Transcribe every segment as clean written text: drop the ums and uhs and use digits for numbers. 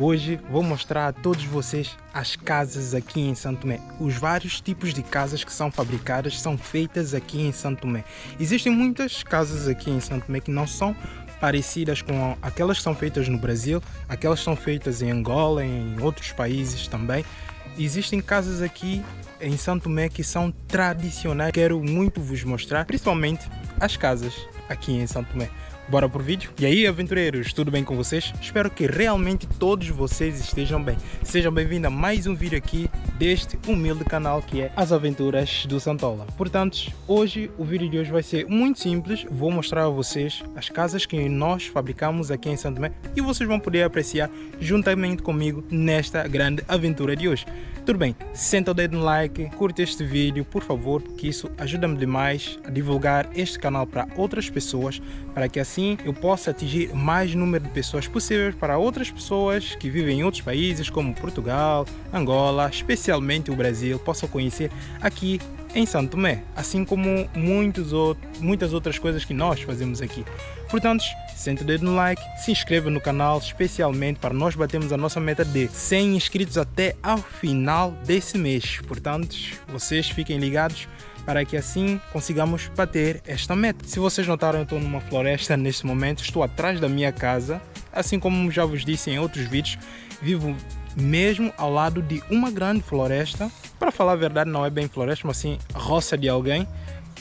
Hoje vou mostrar a todos vocês as casas aqui em Santo Tomé. Os vários tipos de casas que são fabricadas, são feitas aqui em Santo Tomé. Existem muitas casas aqui em Santo Tomé que não são parecidas com aquelas que são feitas no Brasil, aquelas que são feitas em Angola, em outros países também. Existem casas aqui em Santo Tomé que são tradicionais. Quero muito vos mostrar, principalmente as casas aqui em Santo Tomé. Bora pro vídeo? E aí, aventureiros, tudo bem com vocês? Espero que realmente todos vocês estejam bem. Sejam bem-vindos a mais um vídeo aqui deste humilde canal que é As Aventuras do Santola. Portanto, hoje, o vídeo de hoje vai ser muito simples. Vou mostrar a vocês as casas que nós fabricamos aqui em Santo Tomé e vocês vão poder apreciar juntamente comigo nesta grande aventura de hoje. Tudo bem? Senta o dedo no like, curte este vídeo, por favor, que isso ajuda-me demais a divulgar este canal para outras pessoas, para que assim eu possa atingir mais número de pessoas possíveis, para outras pessoas que vivem em outros países como Portugal, Angola, especialmente o Brasil, possam conhecer aqui em Santo Tomé, assim como muitas outras coisas que nós fazemos aqui. Portanto, senta o dedo no like, se inscreva no canal, especialmente para nós batermos a nossa meta de 100 inscritos até ao final desse mês. Portanto, vocês fiquem ligados para que assim consigamos bater esta meta. Se vocês notaram, eu estou numa floresta neste momento, estou atrás da minha casa, assim como já vos disse em outros vídeos, vivo mesmo ao lado de uma grande floresta. Para falar a verdade, não é bem floresta, mas sim roça de alguém.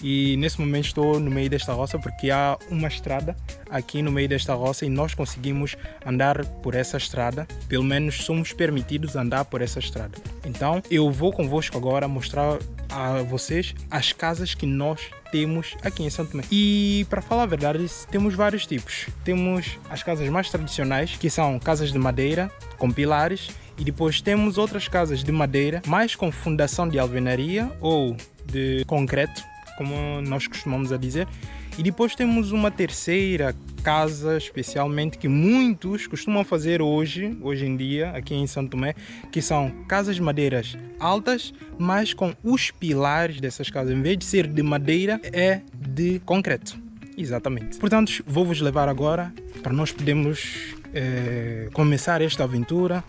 E nesse momento estou no meio desta roça porque há uma estrada aqui no meio desta roça e nós conseguimos andar por essa estrada, pelo menos somos permitidos andar por essa estrada. Então eu vou convosco agora mostrar a vocês as casas que nós temos aqui em Santo Tomé. E para falar a verdade, temos vários tipos. Temos as casas mais tradicionais, que são casas de madeira com pilares, e depois temos outras casas de madeira mais com fundação de alvenaria ou de concreto, como nós costumamos a dizer. E depois temos uma terceira casa, especialmente, que muitos costumam fazer hoje em dia, aqui em Santo Tomé, que são casas de madeiras altas, mas com os pilares dessas casas, em vez de ser de madeira, é de concreto. Exatamente. Portanto, vou-vos levar agora para nós podermos começar esta aventura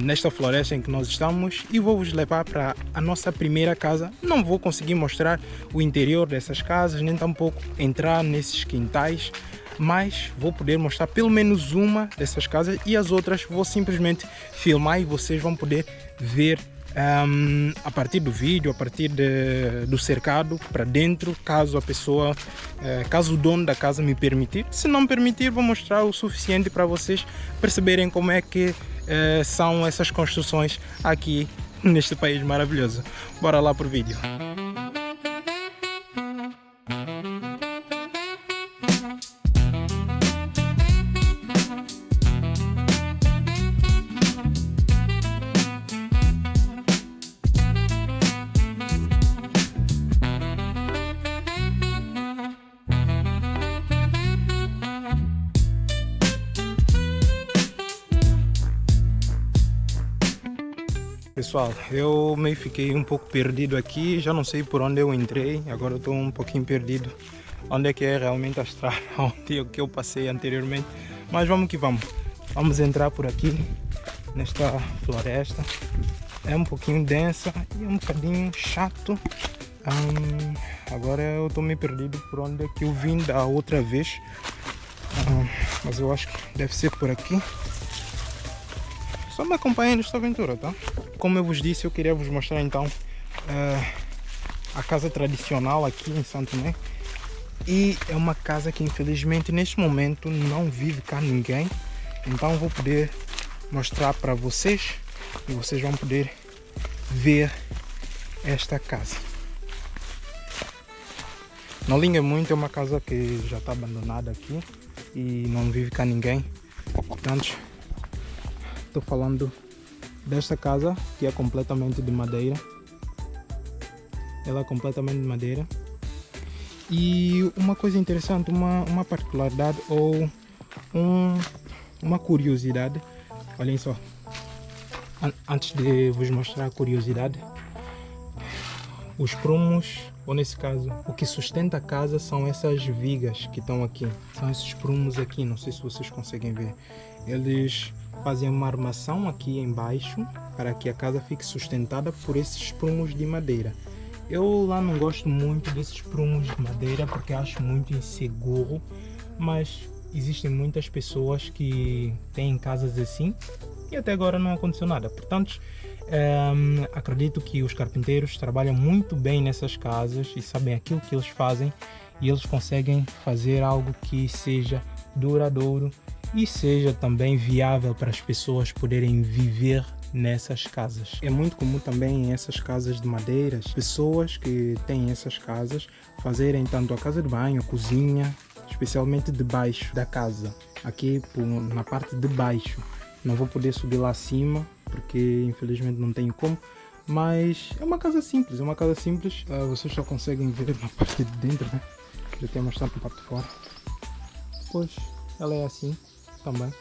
nesta floresta em que nós estamos, e vou-vos levar para a nossa primeira casa. Não vou conseguir mostrar o interior dessas casas, nem tampouco entrar nesses quintais, mas vou poder mostrar pelo menos uma dessas casas, e as outras vou simplesmente filmar e vocês vão poder ver a partir do vídeo, a partir do cercado para dentro, caso a pessoa, caso o dono da casa me permitir. Se não permitir, vou mostrar o suficiente para vocês perceberem como é que são essas construções aqui neste país maravilhoso. Bora lá pro vídeo. Pessoal, eu meio fiquei um pouco perdido aqui, já não sei por onde eu entrei, agora eu estou um pouquinho perdido onde é que é realmente a estrada, onde eu passei anteriormente, mas vamos que vamos. Vamos entrar por aqui, nesta floresta. É um pouquinho densa e um bocadinho chato. Agora eu estou meio perdido por onde é que eu vim da outra vez, mas eu acho que deve ser por aqui. Só me acompanhem nesta aventura, tá? Como eu vos disse, eu queria vos mostrar então a casa tradicional aqui em Santo Tomé. E é uma casa que infelizmente neste momento não vive cá ninguém. Então vou poder mostrar para vocês e vocês vão poder ver esta casa. Não liga muito, é uma casa que já está abandonada aqui e não vive cá ninguém. Portanto, estou falando desta casa que é completamente de madeira. Ela é completamente de madeira. E uma coisa interessante, uma particularidade ou uma curiosidade. Olhem só. Antes de vos mostrar a curiosidade, os prumos, ou nesse caso, o que sustenta a casa são essas vigas que estão aqui. São esses prumos aqui, não sei se vocês conseguem ver. Eles fazem uma armação aqui embaixo para que a casa fique sustentada por esses prumos de madeira. Eu lá não gosto muito desses prumos de madeira porque acho muito inseguro, mas existem muitas pessoas que têm casas assim e até agora não aconteceu nada. Portanto, acredito que os carpinteiros trabalham muito bem nessas casas e sabem aquilo que eles fazem, e eles conseguem fazer algo que seja duradouro e seja também viável para as pessoas poderem viver nessas casas. É muito comum também em essas casas de madeira, pessoas que têm essas casas fazerem tanto a casa de banho, a cozinha, especialmente debaixo da casa, aqui na parte de baixo. Não vou poder subir lá acima porque infelizmente não tenho como, mas é uma casa simples, vocês só conseguem ver na parte de dentro, né? Já tem bastante na parte de fora. Depois ela é assim também.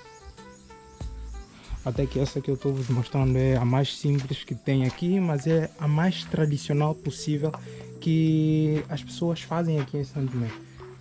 Até que essa que eu estou vos mostrando é a mais simples que tem aqui, mas é a mais tradicional possível que as pessoas fazem aqui em Santo Tomé.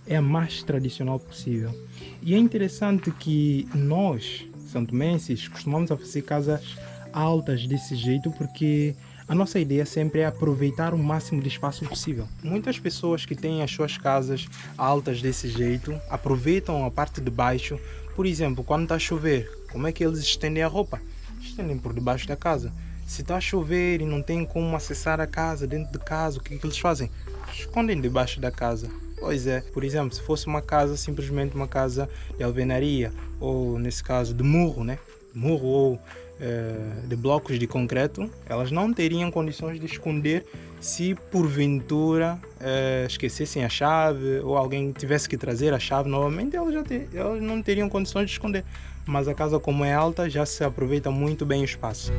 É a mais tradicional possível. E é interessante que nós, santomenses, costumamos a fazer casas altas desse jeito porque a nossa ideia sempre é aproveitar o máximo de espaço possível. Muitas pessoas que têm as suas casas altas desse jeito aproveitam a parte de baixo. Por exemplo, quando está a chover, como é que eles estendem a roupa? Estendem por debaixo da casa. Se está a chover e não tem como acessar a casa dentro de casa, o que eles fazem? Escondem debaixo da casa. Pois é, por exemplo, se fosse uma casa, simplesmente uma casa de alvenaria, ou nesse caso de murro, né? Murro ou de blocos de concreto, elas não teriam condições de esconder se porventura esquecessem a chave ou alguém tivesse que trazer a chave novamente, elas não teriam condições de esconder. Mas a casa, como é alta, já se aproveita muito bem o espaço.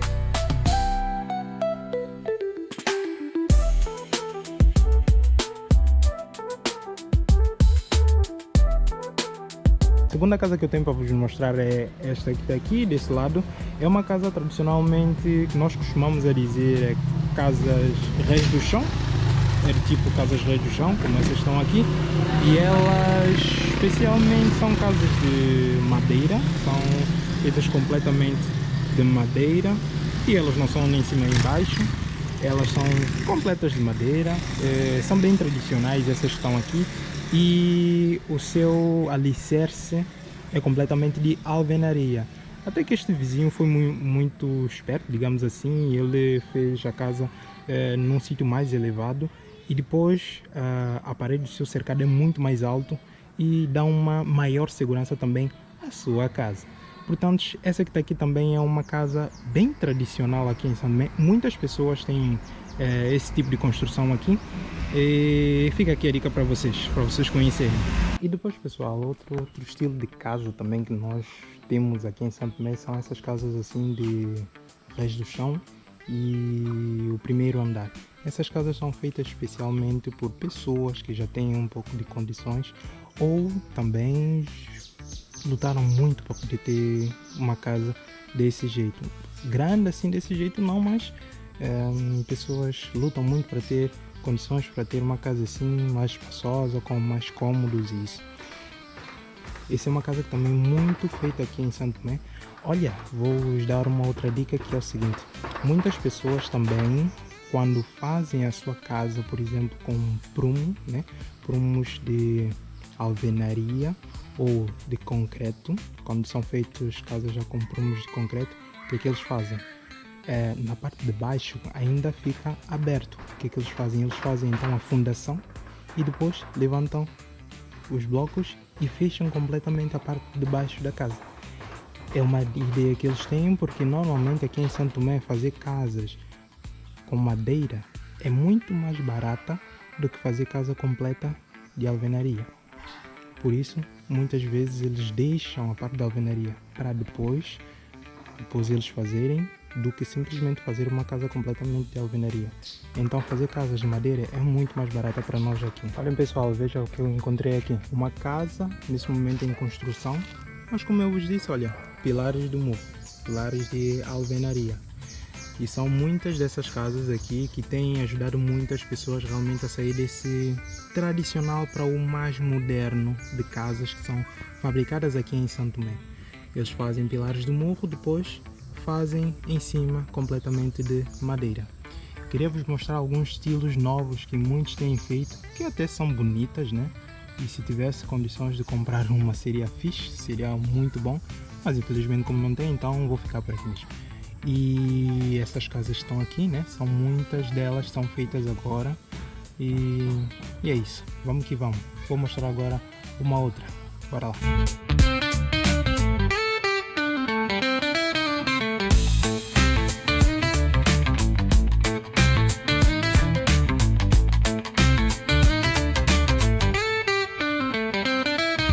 A segunda casa que eu tenho para vos mostrar é esta que está aqui, desse lado. É uma casa tradicionalmente que nós costumamos a dizer casas reis do chão. É tipo casas reis do chão, como essas estão aqui. E elas especialmente são casas de madeira, são feitas completamente de madeira. E elas não são nem em cima nem em baixo, elas são completas de madeira, são bem tradicionais essas que estão aqui. E o seu alicerce é completamente de alvenaria. Até que este vizinho foi muito esperto, digamos assim, ele fez a casa num sítio mais elevado e depois a parede do seu cercado é muito mais alto e dá uma maior segurança também à sua casa. Portanto, essa que está aqui também é uma casa bem tradicional aqui em São Tomé. Muitas pessoas têm esse tipo de construção aqui. E fica aqui a dica para vocês conhecerem. E depois, pessoal, outro estilo de casa também que nós temos aqui em Santo Tomé são essas casas assim de reis do chão e o primeiro andar. Essas casas são feitas especialmente por pessoas que já têm um pouco de condições ou também lutaram muito para poder ter uma casa desse jeito. Grande assim desse jeito não, mas pessoas lutam muito para ter condições para ter uma casa assim mais espaçosa, com mais cômodos e isso. Essa é uma casa também muito feita aqui em Santo Tomé. Olha, vou-vos dar uma outra dica que é o seguinte: muitas pessoas também, quando fazem a sua casa, por exemplo, com prumo, né? Prumos de alvenaria ou de concreto, quando são feitas casas já com prumos de concreto, o que é que eles fazem? Na parte de baixo ainda fica aberto. O que é que eles fazem? Eles fazem então a fundação e depois levantam os blocos e fecham completamente a parte de baixo da casa. É uma ideia que eles têm porque normalmente aqui em Santo Tomé fazer casas com madeira é muito mais barata do que fazer casa completa de alvenaria. Por isso, muitas vezes eles deixam a parte da alvenaria para depois eles fazerem, do que simplesmente fazer uma casa completamente de alvenaria. Então fazer casas de madeira é muito mais barata para nós aqui. Olhem pessoal, veja o que eu encontrei aqui. Uma casa nesse momento em construção, mas como eu vos disse, olha, pilares do muro, pilares de alvenaria. E são muitas dessas casas aqui que têm ajudado muitas pessoas realmente a sair desse tradicional para o mais moderno de casas que são fabricadas aqui em Santo Tomé. Eles fazem pilares de murro, depois fazem em cima completamente de madeira. Queria vos mostrar alguns estilos novos que muitos têm feito, que até são bonitas, né? E se tivesse condições de comprar uma seria fixe, seria muito bom, mas infelizmente como não tem, então vou ficar por aqui mesmo. E essas casas estão aqui, né? São muitas delas, são feitas agora. E é isso, vamos que vamos. Vou mostrar agora uma outra, bora lá.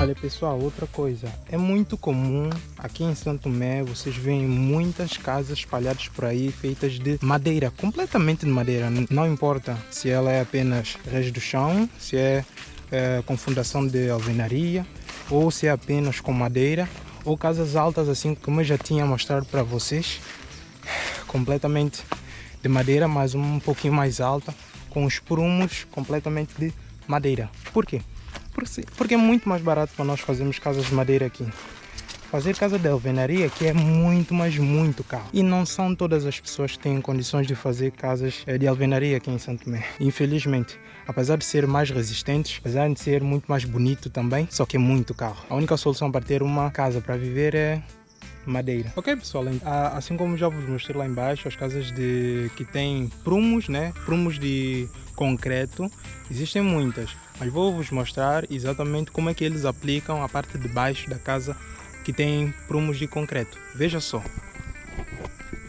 Olha pessoal, outra coisa, é muito comum aqui em Santo Tomé, vocês veem muitas casas espalhadas por aí feitas de madeira, completamente de madeira, não importa se ela é apenas resto do chão, se é com fundação de alvenaria ou se é apenas com madeira, ou casas altas assim como eu já tinha mostrado para vocês, completamente de madeira, mas um pouquinho mais alta, com os prumos completamente de madeira. Por quê? Porque é muito mais barato para nós fazermos casas de madeira aqui. Fazer casa de alvenaria aqui é muito, mas muito caro. E não são todas as pessoas que têm condições de fazer casas de alvenaria aqui em Santo Tomé. Infelizmente, apesar de ser mais resistentes, apesar de ser muito mais bonito também, só que é muito caro. A única solução para ter uma casa para viver é madeira. Ok pessoal, assim como já vos mostrei lá embaixo, as casas que têm prumos, né? Prumos de concreto, existem muitas, mas vou vos mostrar exatamente como é que eles aplicam a parte de baixo da casa que tem prumos de concreto. Veja só,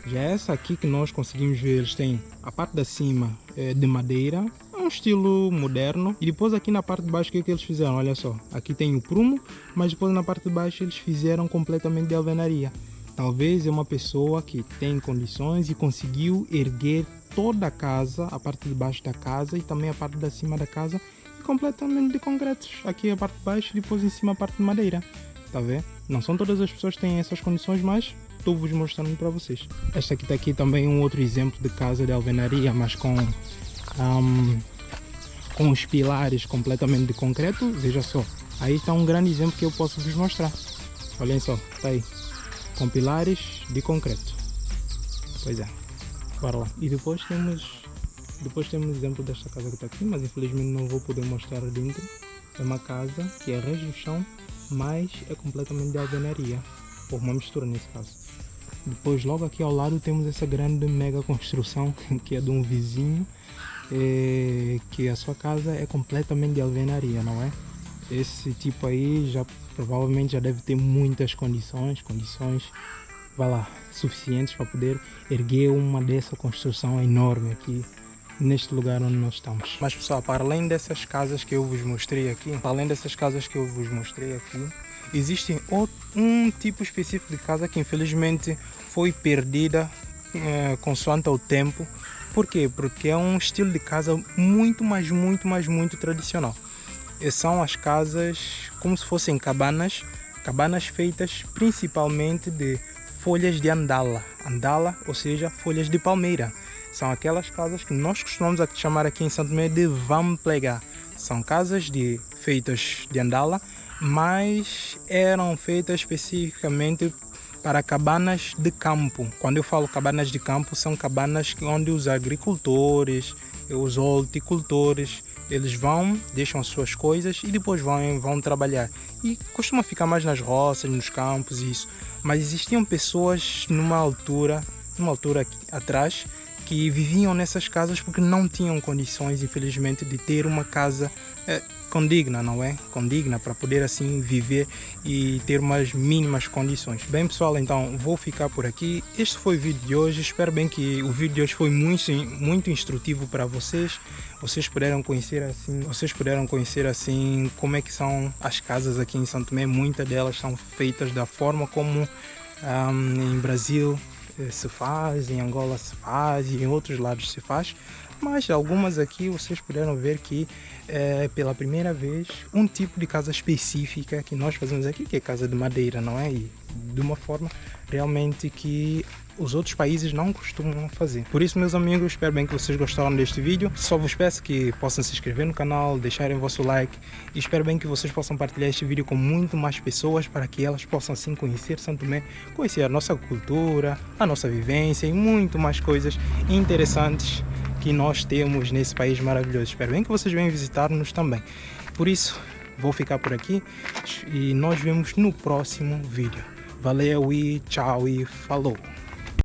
já essa aqui que nós conseguimos ver, eles têm a parte da cima de madeira, é um estilo moderno, e depois aqui na parte de baixo o que é que eles fizeram? Olha só, aqui tem o prumo, mas depois na parte de baixo eles fizeram completamente de alvenaria. Talvez é uma pessoa que tem condições e conseguiu erguer toda a casa, a parte de baixo da casa e também a parte da cima da casa, completamente de concretos. Aqui a parte de baixo e depois em cima a parte de madeira. Tá vendo? Não são todas as pessoas que têm essas condições, mas estou vos mostrando para vocês. Esta aqui está aqui também um outro exemplo de casa de alvenaria, mas com os pilares completamente de concreto. Veja só, aí está um grande exemplo que eu posso vos mostrar. Olhem só, está aí, com pilares de concreto. Pois é, bora lá. E depois temos o exemplo desta casa que está aqui, mas infelizmente não vou poder mostrar dentro. É uma casa que é resto do chão, mas é completamente de alvenaria, ou uma mistura nesse caso. Depois logo aqui ao lado temos essa grande mega construção que é de um vizinho, que a sua casa é completamente de alvenaria, não é? Esse tipo aí já provavelmente já deve ter muitas condições, vai lá, suficientes para poder erguer uma dessa construção enorme aqui neste lugar onde nós estamos. Mas pessoal, para além dessas casas que eu vos mostrei aqui, existe um tipo específico de casa que infelizmente foi perdida consoante ao tempo. Por quê? Porque é um estilo de casa muito tradicional. E são as casas como se fossem cabanas feitas principalmente de folhas de andala, ou seja, folhas de palmeira. São aquelas casas que nós costumamos chamar aqui em Santo Tomé de vamplega. São casas feitas de andala, mas eram feitas especificamente para cabanas de campo. Quando eu falo cabanas de campo, são cabanas onde os agricultores, os horticultores, eles deixam as suas coisas e depois vão trabalhar. E costuma ficar mais nas roças, nos campos e isso. Mas existiam pessoas numa altura aqui atrás, que viviam nessas casas porque não tinham condições, infelizmente, de ter uma casa condigna, não é? Condigna para poder assim viver e ter umas mínimas condições. Bem pessoal, então vou ficar por aqui. Este foi o vídeo de hoje. Espero bem que o vídeo de hoje foi muito instrutivo para vocês. Vocês puderam conhecer assim como é que são as casas aqui em Santo Tomé. Muitas delas são feitas da forma como em Brasil se faz, em Angola se faz e em outros lados se faz, Mas algumas aqui vocês puderam ver que é pela primeira vez um tipo de casa específica que nós fazemos aqui, que é casa de madeira, não é? E de uma forma realmente que os outros países não costumam fazer. Por isso, meus amigos, espero bem que vocês gostaram deste vídeo. Só vos peço que possam se inscrever no canal, deixarem o vosso like e espero bem que vocês possam partilhar este vídeo com muito mais pessoas para que elas possam assim conhecer São Tomé, conhecer a nossa cultura, a nossa vivência e muito mais coisas interessantes que nós temos nesse país maravilhoso. Espero bem que vocês venham visitar-nos também. Por isso, vou ficar por aqui e nós vemos no próximo vídeo. Valeu e tchau e falou!